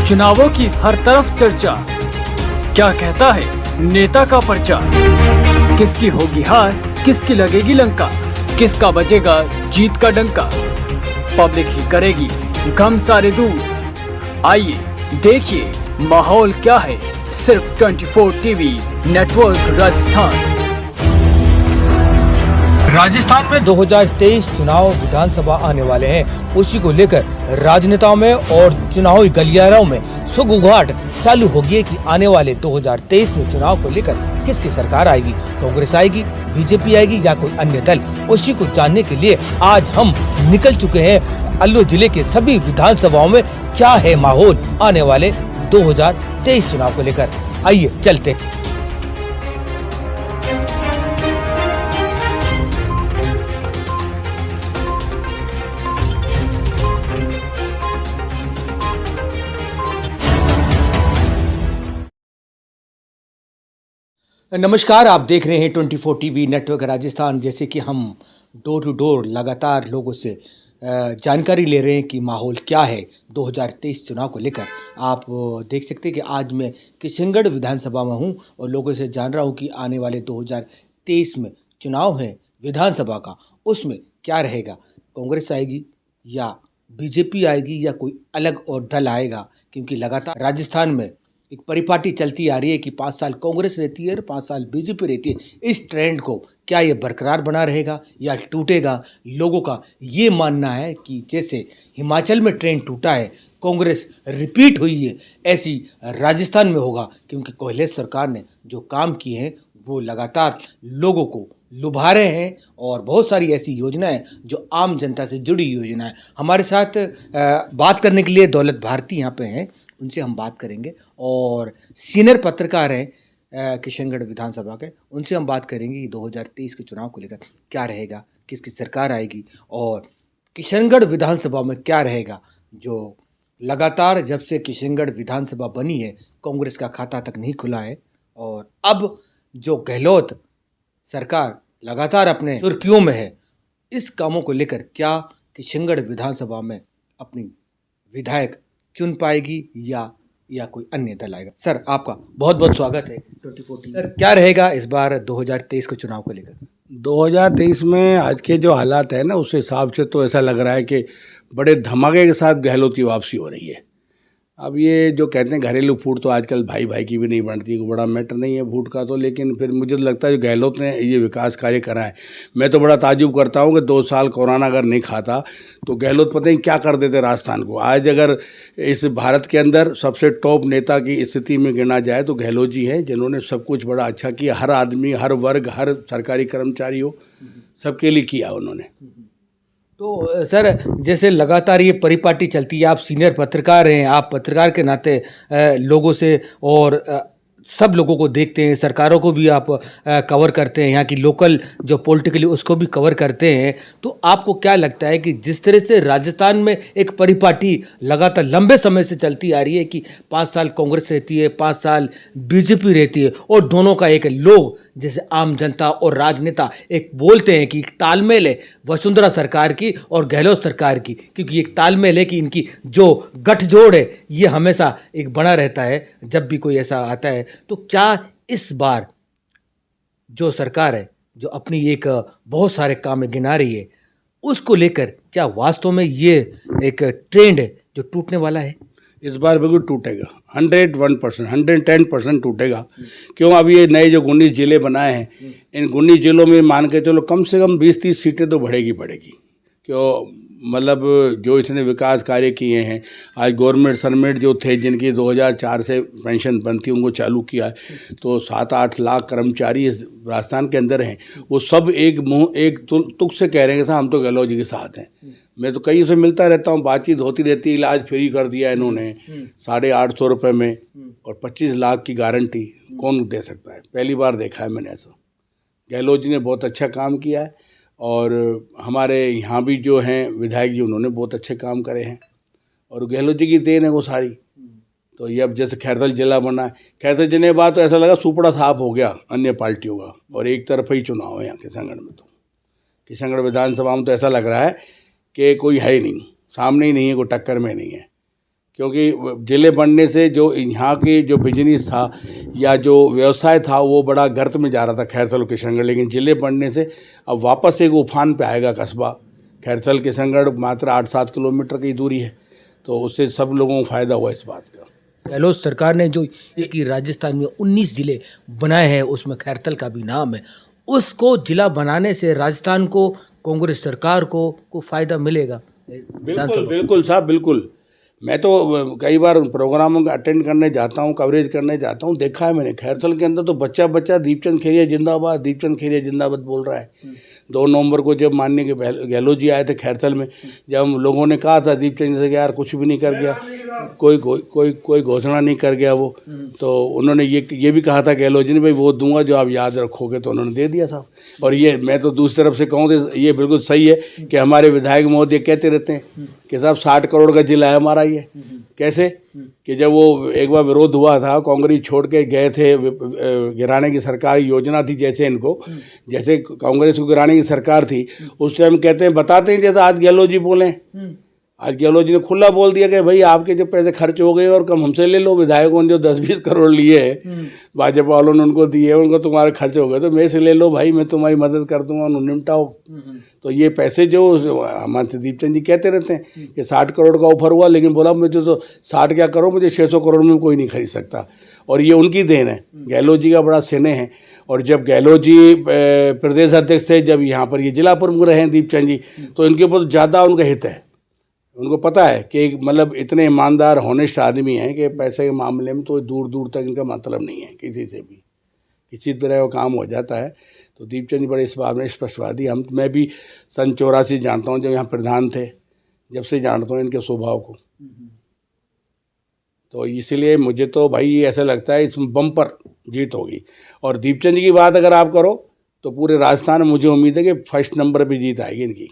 चुनावों की हर तरफ चर्चा। क्या कहता है नेता का पर्चा? किसकी होगी हार, किसकी लगेगी लंका, किसका बजेगा जीत का डंका? पब्लिक ही करेगी गम सारे दूर। आइए देखिए माहौल क्या है, सिर्फ 24 टीवी नेटवर्क राजस्थान। राजस्थान में 2023 चुनाव विधानसभा आने वाले हैं। उसी को लेकर राजनेताओं में और चुनावी गलियारों में सुगबुगाहट चालू होगी कि आने वाले 2023 में चुनाव को लेकर किसकी सरकार आएगी, कांग्रेस आएगी, बीजेपी आएगी या कोई अन्य दल। उसी को जानने के लिए आज हम निकल चुके हैं अल्लू जिले के सभी विधानसभाओं में क्या है माहौल आने वाले 2023 चुनाव को लेकर। आइए चलते। नमस्कार, आप देख रहे हैं 24 टीवी नेटवर्क राजस्थान। जैसे कि हम डोर टू डोर लगातार लोगों से जानकारी ले रहे हैं कि माहौल क्या है 2023 चुनाव को लेकर। आप देख सकते हैं कि आज मैं किशनगढ़ विधानसभा में हूं और लोगों से जान रहा हूं कि आने वाले 2023 में चुनाव है विधानसभा का, उसमें क्या रहेगा, कांग्रेस आएगी या बीजेपी आएगी या कोई अलग और दल आएगा। क्योंकि लगातार राजस्थान में एक परिपाटी चलती आ रही है कि 5 साल कांग्रेस रहती है और 5 साल बीजेपी रहती है। इस ट्रेंड को क्या ये बरकरार बना रहेगा या टूटेगा? लोगों का ये मानना है कि जैसे हिमाचल में ट्रेंड टूटा है, कांग्रेस रिपीट हुई है, ऐसी राजस्थान में होगा। क्योंकि कांग्रेस सरकार ने जो काम किए हैं वो लगातार लोगों को लुभा रहे हैं और बहुत सारी ऐसी योजनाएं जो आम जनता से जुड़ी योजनाएं। हमारे साथ बात करने के लिए दौलत भारती यहाँ पे हैं, उनसे हम बात करेंगे। और सीनियर पत्रकार हैं किशनगढ़ विधानसभा के, उनसे हम बात करेंगे कि 2023 के चुनाव को लेकर क्या रहेगा, किसकी सरकार आएगी और किशनगढ़ विधानसभा में क्या रहेगा। जो लगातार जब से किशनगढ़ विधानसभा बनी है कांग्रेस का खाता तक नहीं खुला है और अब जो गहलोत सरकार लगातार अपने सुर्खियों में है, इस कामों को लेकर क्या किशनगढ़ विधानसभा में अपनी विधायक चुन पाएगी या कोई अन्य दल आएगा। सर, आपका बहुत बहुत स्वागत है 24। सर, क्या रहेगा इस बार 2023 के चुनाव को लेकर? 2023 में आज के जो हालात है ना, उस हिसाब से तो ऐसा लग रहा है कि बड़े धमाके के साथ गहलोत की वापसी हो रही है। अब ये जो कहते हैं घरेलू फूट, तो आजकल भाई भाई की भी नहीं बनती, कोई बड़ा मैटर नहीं है फूट का तो। लेकिन फिर मुझे तो लगता है जो गहलोत ने ये विकास कार्य करा है, मैं तो बड़ा ताजुब करता हूँ कि 2 साल कोरोना अगर नहीं खाता तो गहलोत पता नहीं क्या कर देते राजस्थान को। आज अगर इस भारत के अंदर सबसे टॉप नेता की स्थिति में गिना जाए तो गहलोत जी हैं, जिन्होंने सब कुछ बड़ा अच्छा किया। हर आदमी, हर वर्ग, हर सरकारी कर्मचारी हो, सबके लिए किया उन्होंने। तो सर, जैसे लगातार ये परिपाटी चलती है, आप सीनियर पत्रकार हैं, आप पत्रकार के नाते लोगों से और सब लोगों को देखते हैं, सरकारों को भी आप कवर करते हैं, यहाँ की लोकल जो पॉलिटिकली उसको भी कवर करते हैं। तो आपको क्या लगता है कि जिस तरह से राजस्थान में एक परिपाटी लगातार लंबे समय से चलती आ रही है कि 5 साल कांग्रेस रहती है, 5 साल बीजेपी रहती है और दोनों का एक लोग जैसे आम जनता और राजनेता एक बोलते हैं कि तालमेल है वसुंधरा सरकार की और गहलोत सरकार की, क्योंकि एक तालमेल है कि इनकी जो गठजोड़ है ये हमेशा एक बना रहता है जब भी कोई ऐसा आता है। तो क्या इस बार जो सरकार है जो अपनी एक बहुत सारे काम गिना रही है, उसको लेकर क्या वास्तव में ये एक ट्रेंड है जो टूटने वाला है? इस बार बिल्कुल टूटेगा, 101%, 110% टूटेगा। क्यों? अब ये नए जो 19 जिले बनाए हैं, इन 19 जिलों में मान के चलो कम से कम 20-30 सीटें तो बढ़ेगी। क्यों? मतलब जो इसने विकास कार्य किए हैं, आज गवर्नमेंट सरमेट जो थे जिनकी 2004 से पेंशन बनती उनको चालू किया है, तो 7-8 लाख कर्मचारी इस राजस्थान के अंदर हैं। वो सब एक तुक से कह रहे हैं कि हम तो गहलोत जी के साथ हैं। मैं तो कई से मिलता रहता हूँ, बातचीत होती रहती है। इलाज फ्री कर दिया इन्होंने 850 रुपये में और 25 लाख की गारंटी कौन दे सकता है? पहली बार देखा है मैंने ऐसा। गहलोत जी ने बहुत अच्छा काम किया है और हमारे यहाँ भी जो हैं विधायक जी, उन्होंने बहुत अच्छे काम करे हैं और गहलोत जी की देन है वो सारी। तो ये अब जैसे खैरथल जिला बना है, खैरथल जिले के बाद तो ऐसा लगा सुपड़ा साफ हो गया अन्य पार्टियों का और एक तरफ ही चुनाव है यहाँ किशनगढ़ में। तो किशनगढ़ विधानसभा में तो ऐसा लग रहा है कि कोई है ही नहीं, सामने ही नहीं है, कोई टक्कर में नहीं है। क्योंकि जिले बनने से जो यहाँ के जो बिजनेस था या जो व्यवसाय था वो बड़ा गर्त में जा रहा था खैरथल और किशनगढ़, लेकिन जिले बनने से अब वापस एक उफान पे आएगा कस्बा। खैरथल किशनगढ़ मात्र 8-7 किलोमीटर की दूरी है, तो उससे सब लोगों को फ़ायदा हुआ इस बात का। गहलोत सरकार ने जो एक ही राजस्थान में 19 जिले बनाए हैं, उसमें खैरथल का भी नाम है, उसको जिला बनाने से राजस्थान को, कांग्रेस सरकार को फायदा मिलेगा? बिल्कुल बिल्कुल साहब, बिल्कुल। मैं तो कई बार प्रोग्रामों का अटेंड करने जाता हूँ, कवरेज करने जाता हूँ, देखा है मैंने खैरथल के अंदर तो बच्चा बच्चा दीपचंद खेरिया जिंदाबाद, दीपचंद खेरिया जिंदाबाद बोल रहा है। 2 नवंबर को जब माननीय के गहलोत जी आए थे खैरथल में, जब हम लोगों ने कहा था दीपचंद से कि यार कुछ भी नहीं कर गया, कोई घोषणा नहीं कर गया वो, तो उन्होंने ये भी कहा था गहलोत जी ने, भाई वो दूंगा जो आप याद रखोगे, तो उन्होंने दे दिया साहब। और ये मैं तो दूसरी तरफ से कहूँ तो ये बिल्कुल सही है कि हमारे विधायक महोदय कहते रहते हैं कि साहब 60 करोड़ का जिला है हमारा ये। कैसे कि जब वो एक बार विरोध हुआ था, कांग्रेस छोड़ के गए थे, गिराने की सरकारी योजना थी, जैसे इनको, जैसे कांग्रेस को गिराने की सरकार थी, उस टाइम कहते हैं, बताते हैं जैसा आज गहलोत जी बोले। आज गहलोत जी ने खुला बोल दिया कि भाई आपके जो पैसे खर्च हो गए और कम हमसे ले लो। विधायकों ने जो 10-20 करोड़ लिए हैं, भाजपा वालों ने उनको दिए, उनको तुम्हारे खर्च हो गए तो मेरे से ले लो भाई, मैं तुम्हारी मदद कर दूंगा, उन्होंने निपटाओ। तो ये पैसे जो हमारे दीपचंद जी कहते रहते हैं कि 60 करोड़ का ऑफर हुआ, लेकिन बोला मुझे तो 60 क्या करो, मुझे 600 करोड़ में कोई नहीं खरीद सकता। और ये उनकी देन है, गहलोत जी का बड़ा स्नेह है। और जब गहलोत जी प्रदेश अध्यक्ष थे, जब यहाँ पर ये जिला प्रमुख रहे हैं दीपचंद जी, तो इनके ऊपर ज़्यादा उनका हित है। उनको पता है कि मतलब इतने ईमानदार हॉनेस्ट आदमी हैं कि पैसे के मामले में तो दूर दूर तक इनका मतलब नहीं है किसी से भी, किसी तरह का काम हो जाता है। तो दीपचंद जी बड़े इस बात में स्पष्टवादी। मैं भी सन 84 जानता हूँ, जब यहाँ प्रधान थे, जब से जानता हूँ इनके स्वभाव को। तो इसीलिए मुझे तो भाई ऐसा लगता है इसमें बम्पर जीत होगी। और दीपचंद जी की बात अगर आप करो तो पूरे राजस्थान में मुझे उम्मीद है कि फर्स्ट नंबर पे जीत आएगी इनकी,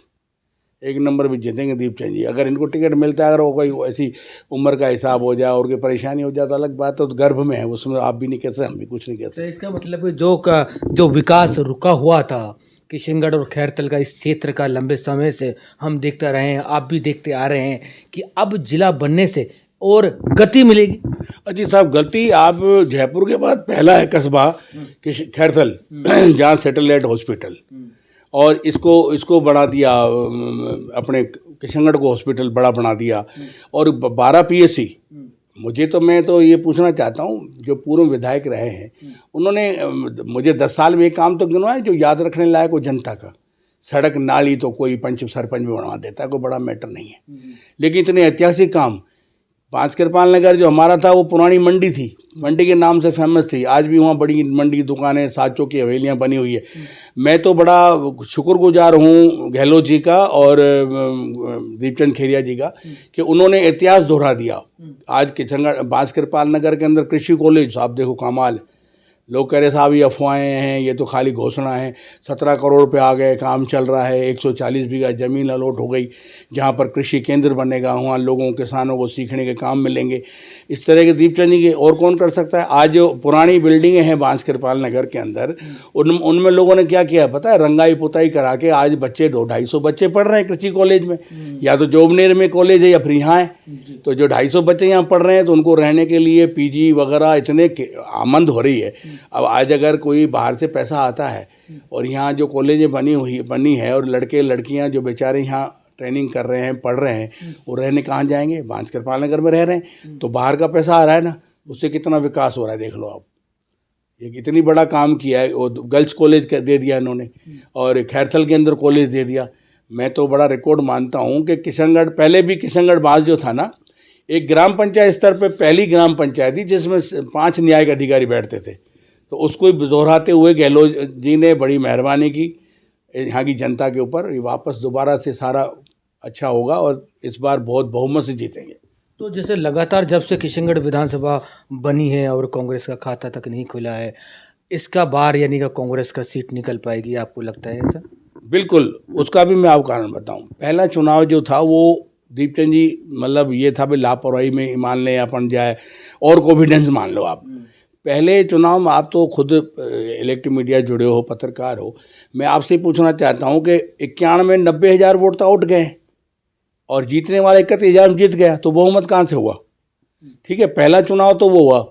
1 नंबर भी जीतेंगे दीपचंद जी। अगर इनको टिकट मिलता है, अगर वो कोई ऐसी उम्र का हिसाब हो जाए और कोई परेशानी हो जाए तो अलग बात है, तो गर्भ में है, उसमें आप भी नहीं कह सकते, हम भी कुछ नहीं कह सकते। तो इसका मतलब जो विकास रुका हुआ था किशनगढ़ और खैरथल का, इस क्षेत्र का, लंबे समय से हम देखते रहे हैं, आप भी देखते आ रहे हैं कि अब जिला बनने से और गति मिलेगी। अजी साहब, गलती आप जयपुर के बाद पहला है कस्बा खैरथल जहाँ सैटेलाइट हॉस्पिटल, और इसको बढ़ा दिया, अपने किशनगढ़ को हॉस्पिटल बड़ा बना दिया, और 12 PSC। मैं तो ये पूछना चाहता हूँ, जो पूर्व विधायक रहे हैं उन्होंने मुझे 10 साल में एक काम तो गिनवाए जो याद रखने लायक हो जनता का। सड़क नाली तो कोई पंच सरपंच भी बनवा देता है, कोई बड़ा मैटर नहीं है, लेकिन इतने ऐतिहासिक काम, 5 कृपाल नगर जो हमारा था वो पुरानी मंडी थी, मंडी के नाम से फेमस थी, आज भी वहाँ बड़ी मंडी की दुकानें, साचों की हवेलियाँ बनी हुई है। मैं तो बड़ा शुक्रगुजार हूँ गहलोत जी का और दीपचंद खेरिया जी का कि उन्होंने इतिहास दोहरा दिया। आज किशनगढ़ 5 कृपाल नगर के अंदर कृषि कॉलेज, आप देखो कमाल। लोग कह रहे साहब ये अफवाहें हैं, ये तो खाली घोषणा है। 17 करोड़ पे आ गए, काम चल रहा है, 140 बीघा ज़मीन अलॉट हो गई जहाँ पर कृषि केंद्र बनेगा, वहाँ लोगों किसानों को सीखने के काम मिलेंगे। इस तरह के दीपचंद जी के और कौन कर सकता है। आज जो पुरानी बिल्डिंगें हैं 5 कृपाल नगर के अंदर, उनमें लोगों ने क्या किया पता है, रंगाई पुताई करा के आज बच्चे 200-250 बच्चे पढ़ रहे हैं कृषि कॉलेज में, या तो जोबनेर में कॉलेज है या फिर यहाँ है। तो जो 250 बच्चे यहाँ पढ़ रहे हैं तो उनको रहने के लिए PG वगैरह इतने आमंद हो रही है। अब आज अगर कोई बाहर से पैसा आता है और यहाँ जो कॉलेजें बनी है और लड़के लड़कियाँ जो बेचारे यहाँ ट्रेनिंग कर रहे हैं, पढ़ रहे हैं, वो रहने कहाँ जाएंगे, 5 कृपाल नगर में रह रहे हैं। तो बाहर का पैसा आ रहा है ना, उससे कितना विकास हो रहा है देख लो आप। ये कितनी बड़ा काम किया है। वो गर्ल्स कॉलेज दे दिया इन्होंने और खैरथल के अंदर कॉलेज दे दिया। मैं तो बड़ा रिकॉर्ड मानता हूँ कि किशनगढ़, पहले भी किशनगढ़ बास जो था ना, एक ग्राम पंचायत स्तर पर पहली ग्राम पंचायत थी जिसमें 5 न्यायिक अधिकारी बैठते थे। तो उसको दोहराते हुए गहलोत जी ने बड़ी मेहरबानी की यहाँ की जनता के ऊपर। ये वापस दोबारा से सारा अच्छा होगा और इस बार बहुत बहुमत से जीतेंगे। तो जैसे लगातार जब से किशनगढ़ विधानसभा बनी है और कांग्रेस का खाता तक नहीं खुला है, इसका बार यानी कि कांग्रेस का सीट निकल पाएगी, आपको लगता है ऐसा? बिल्कुल, उसका भी मैं आपको कारण बताऊं। पहला चुनाव जो था वो दीपचंद जी, मतलब ये था भाई लापरवाही में मान लें अपन जाए और कॉन्फिडेंस मान लो आप। पहले चुनाव में आप तो खुद इलेक्ट्रिक मीडिया जुड़े हो, पत्रकार हो, मैं आपसे पूछना चाहता हूं कि 91-90 हज़ार वोट तो आउट गए और जीतने वाला 31 हज़ार में जीत गया, तो बहुमत कहाँ से हुआ? ठीक है, पहला चुनाव तो वो हुआ,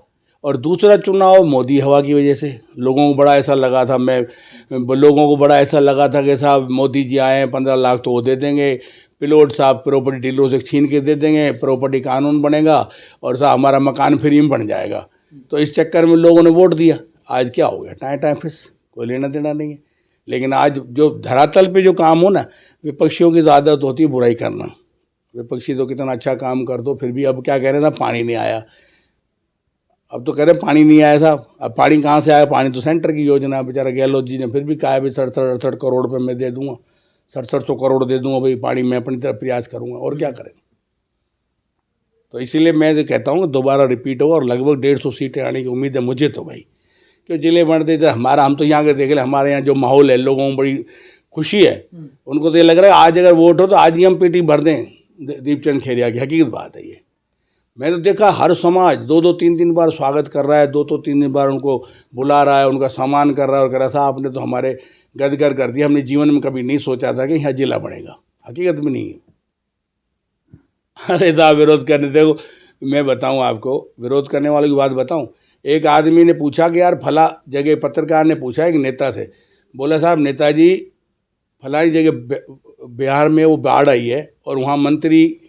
और दूसरा चुनाव मोदी हवा की वजह से लोगों को बड़ा ऐसा लगा था, लोगों को बड़ा ऐसा लगा था कि साहब मोदी जी आए हैं, 15 लाख तो वो दे देंगे, पिलोट साहब प्रॉपर्टी डीलरों से छीन के दे देंगे, प्रॉपर्टी कानून बनेगा और साहब हमारा मकान फ्री में बन जाएगा। तो इस चक्कर में लोगों ने वोट दिया। आज क्या हो गया, टाइम टाइम फिस, कोई लेना देना नहीं है। लेकिन आज जो धरातल पे जो काम हो ना, विपक्षियों की आदत होती है बुराई करना। विपक्षी तो कितना अच्छा काम कर दो, फिर भी अब क्या कह रहे थे, पानी नहीं आया। अब तो कह रहे पानी नहीं आया साहब, अब पानी कहाँ से आया, पानी तो सेंटर की योजना। बेचारा गहलोत जी ने फिर भी कहा है भाई 67-68 करोड़ रुपये मैं दे दूंगा, 6700 करोड़ दे दूंगा भाई, पानी मैं अपनी तरफ प्रयास करूंगा, और क्या करें। तो इसीलिए मैं जो कहता हूँ दोबारा रिपीट होगा, और लगभग 150 सीटें आने की उम्मीद है मुझे तो भाई, क्यों जिले बढ़ देते हमारा। हम तो यहाँ के देख ले, हमारे यहाँ जो माहौल है, लोगों को बड़ी खुशी है, उनको तो ये लग रहा है आज अगर वोट हो तो आज ही हम पेटी भर दें दीपचंद खेरिया की। हकीकत बात है ये। मैं तो देखा हर समाज 2-2, 3-3 बार स्वागत कर रहा है, 2-2, 3 बार उनको बुला रहा है, उनका सम्मान कर रहा है, और कह रहा साहब आपने तो हमारे गदगद कर दिया, हमने जीवन में कभी नहीं सोचा था कि यहाँ जिला बढ़ेगा। हकीकत में नहीं है। अरे साहब विरोध करने, देखो मैं बताऊं आपको, विरोध करने वालों की बात बताऊं। एक आदमी ने पूछा कि यार फला जगह, पत्रकार ने पूछा एक नेता से, बोला साहब नेताजी फलानी जगह बिहार में वो बाढ़ आई है और वहाँ मंत्री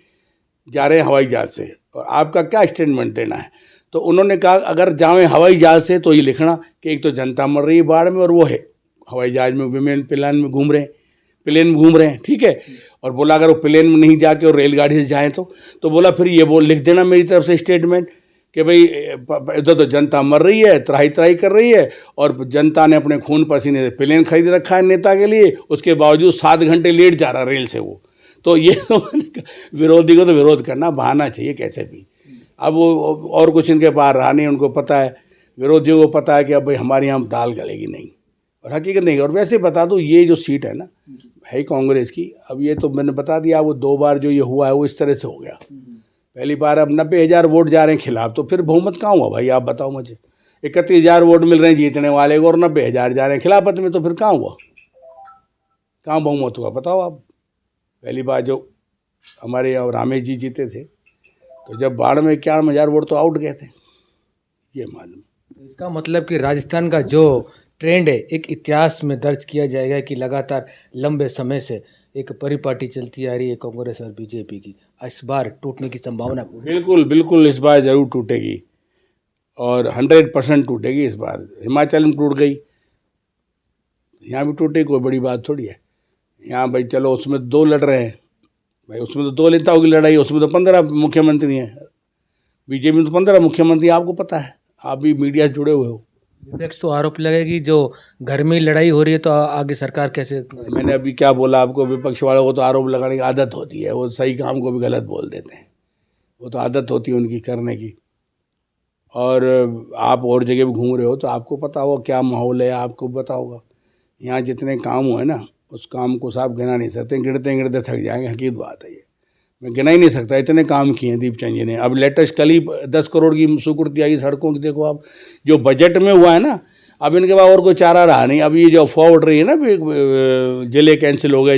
जा रहे हैं हवाई जहाज से, और आपका क्या स्टेटमेंट देना है। तो उन्होंने कहा अगर जावें हवाई जहाज से तो ये लिखना कि एक तो जनता मर रही है बाढ़ में, और वो है हवाई जहाज में विमेन प्लेन में घूम रहे हैं, ठीक है। और बोला अगर वो प्लेन में नहीं जाके और रेलगाड़ी से जाएं तो बोला फिर ये बोल लिख देना मेरी तरफ से स्टेटमेंट कि भाई इधर तो जनता मर रही है, त्राही त्राही कर रही है, और जनता ने अपने खून पसीने से प्लेन खरीद रखा है नेता के लिए, उसके बावजूद 7 घंटे लेट जा रहा रेल से वो। तो ये तो विरोधी को तो विरोध करना बहाना चाहिए कैसे भी। अब वो और कुछ इनके पास रहा नहीं, उनको पता है, विरोधियों को पता है कि अब भाई हमारे यहाँ दाल गलेगी नहीं, और हकीकत नहीं। और वैसे बता दूँ ये जो सीट है ना है कांग्रेस की, अब ये तो मैंने बता दिया, वो 2 बार जो ये हुआ है वो इस तरह से हो गया। पहली बार अब 90,000 वोट जा रहे हैं खिलाफ, तो फिर बहुमत कहाँ हुआ भाई, आप बताओ मुझे। 31,000 वोट मिल रहे हैं जीतने वाले को और 90,000 जा रहे हैं खिलाफत में, तो फिर कहाँ हुआ, कहाँ बहुमत हुआ बताओ आप। पहली बार जो हमारे यहाँ रामेश जी जीते थे, तो जब बाढ़ में 51,000 वोट तो आउट गए थे, ये मालूम। इसका मतलब कि राजस्थान का जो ट्रेंड है एक इतिहास में दर्ज किया जाएगा कि लगातार लंबे समय से एक परिपाटी चलती आ रही है कांग्रेस और बीजेपी की, इस बार टूटने की संभावना। बिल्कुल बिल्कुल इस बार ज़रूर टूटेगी, और 100% टूटेगी इस बार। हिमाचल में टूट गई, यहाँ भी टूटेगी, कोई बड़ी बात थोड़ी है। यहाँ भाई चलो उसमें 2 लड़ रहे हैं भाई, उसमें तो 2 नेताओं की लड़ाई है, उसमें तो 15 मुख्यमंत्री हैं। बीजेपी में तो 15 मुख्यमंत्री, आपको पता है, आप भी मीडिया से जुड़े हुए हो। विपक्ष तो आरोप लगेगी जो घर में लड़ाई हो रही है तो आगे सरकार कैसे। मैंने अभी क्या बोला आपको, विपक्ष वालों को तो आरोप लगाने की आदत होती है, वो सही काम को भी गलत बोल देते हैं, वो तो आदत होती है उनकी करने की। और आप और जगह भी घूम रहे हो तो आपको पता होगा क्या माहौल है, आपको पता होगा। यहाँ जितने काम हुए ना उस काम को साहब गिना नहीं सकते, गिनते थक जाएंगे, हकीकत बात है ये। मैं गिना ही नहीं सकता, इतने काम किए हैं दीपचंद जी ने। अब लेटेस्ट कल ही 10 करोड़ की स्वीकृति आई सड़कों की, देखो आप जो बजट में हुआ है ना, अब इनके पास और कोई चारा रहा नहीं। अब ये जो अफवाह उड़ रही है ना जिले कैंसिल हो गए,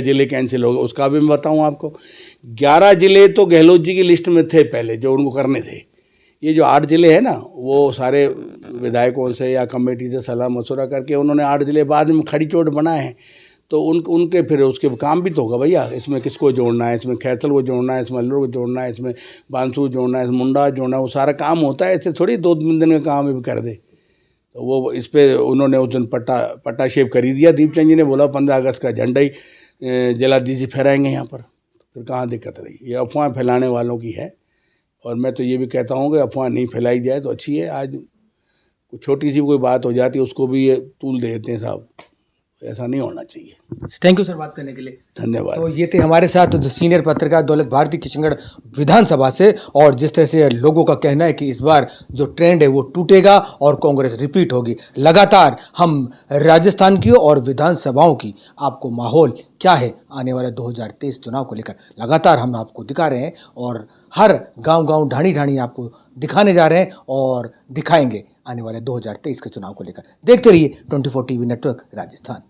उसका भी मैं बताऊँ आपको। 11 जिले तो गहलोत जी की लिस्ट में थे पहले जो उनको करने थे। ये जो 8 जिले हैं ना, वो सारे विधायकों से या कमेटी से सलाह मशवरा करके उन्होंने 8 जिले बाद में खड़ी चोट बनाए हैं। तो उनके फिर उसके काम भी तो होगा भैया, इसमें किसको जोड़ना है, इसमें खैथल को जोड़ना है, इसमें अल्लूर को जोड़ना है, इसमें बांसुर जोड़ना है, इसमें मुंडा जोड़ना है, वो सारा काम होता है। ऐसे थोड़ी 2-3 दिन का काम भी कर दे। तो वो इस पर उन्होंने उस दिन पट्टा शेप खरीद दिया। दीपचंद जी ने बोला 15 अगस्त का झंडा ही जलादीजी फहराएंगे यहाँ पर, फिर कहाँ दिक्कत रही। ये अफवाह फैलाने वालों की है, और मैं तो ये भी कहता हूँ कि अफवाह नहीं फैलाई जाए तो अच्छी है। आज छोटी सी कोई बात हो जाती है उसको भी ये तूल देते हैं साहब, ऐसा नहीं होना चाहिए। थैंक यू सर बात करने के लिए, धन्यवाद। तो ये थे हमारे साथ जो सीनियर पत्रकार दौलत भारती किशनगढ़ विधानसभा से, और जिस तरह से लोगों का कहना है कि इस बार जो ट्रेंड है वो टूटेगा और कांग्रेस रिपीट होगी। लगातार हम राजस्थान की और विधानसभाओं की आपको माहौल क्या है आने वाले 2023 चुनाव को लेकर लगातार हम आपको दिखा रहे हैं, और हर गांव ढाणी आपको दिखाने जा रहे हैं और दिखाएंगे आने वाले 2023 के चुनाव को लेकर। देखते रहिए 24 टीवी नेटवर्क राजस्थान।